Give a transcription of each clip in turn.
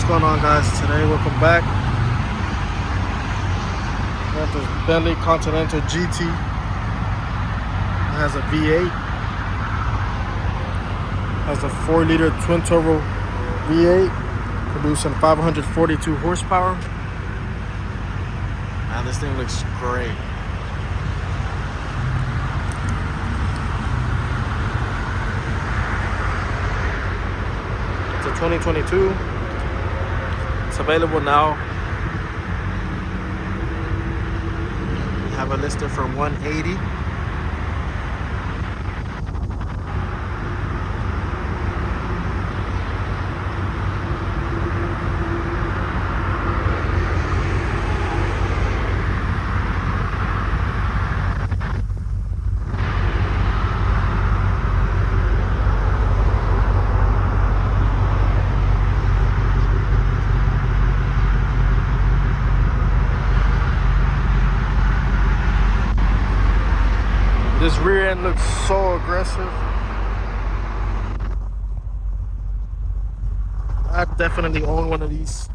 going on, guys? Today, welcome back. We have this Bentley Continental GT. It has a V8. Has a 4-liter twin-turbo V8 producing 542 horsepower. Man, this thing looks great. It's a 2022. It's available now. We have it listed for $180. This rear end looks so aggressive. I definitely own one of these.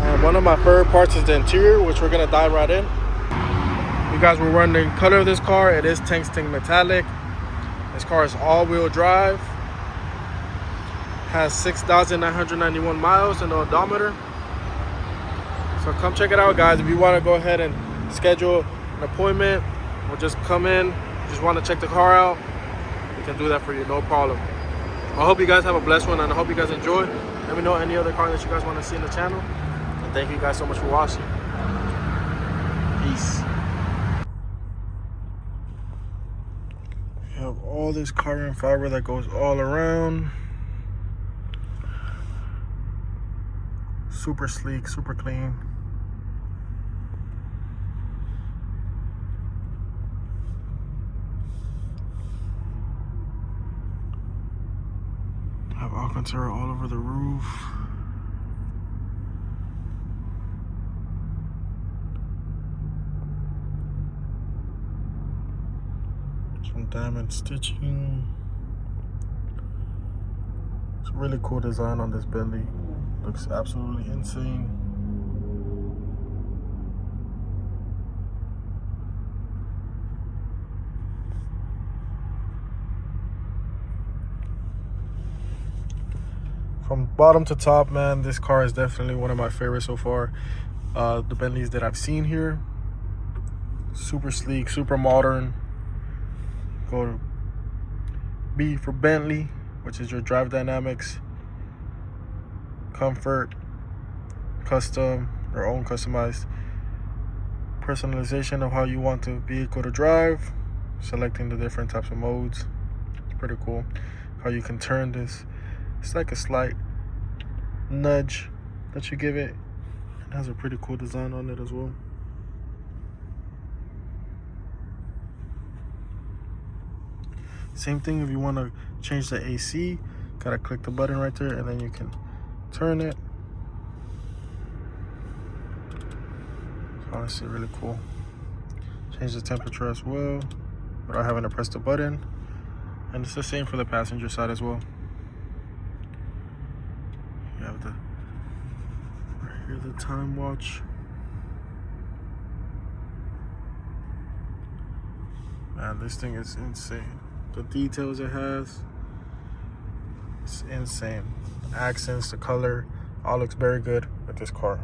And one of my favorite parts is the interior, which we're gonna dive right in. You guys were wondering the color of this car. It is tungsten metallic. This car is all-wheel drive. Has 6,991 miles in the odometer. So come check it out, guys. If you want to go ahead and schedule an appointment or just come in, just want to check the car out, we can do that for you, no problem. I hope you guys have a blessed one, and I hope you guys enjoy. Let me know any other car that you guys want to see in the channel. And thank you guys so much for watching. Peace. We have all this carbon fiber that goes all around. Super sleek, super clean. Have Alcantara all over the roof. Some diamond stitching. It's a really cool design on this Bentley. Looks absolutely insane. From bottom to top, man, this car is definitely one of my favorites so far. The Bentleys that I've seen here. Super sleek, super modern. Go to B for Bentley, which is your drive dynamics, comfort, custom, your own customized personalization of how you want the vehicle to drive, selecting the different types of modes. It's pretty cool how you can turn this. It's like a slight nudge that you give it. It has a pretty cool design on it as well. Same thing if you want to change the AC, gotta click the button right there and then you can turn it. It's honestly really cool. Change the temperature as well without having to press the button. And it's the same for the passenger side as well. You have the right here, the time watch. Man, this thing is insane. The details it has, it's insane. The accents, the color, all looks very good with this car.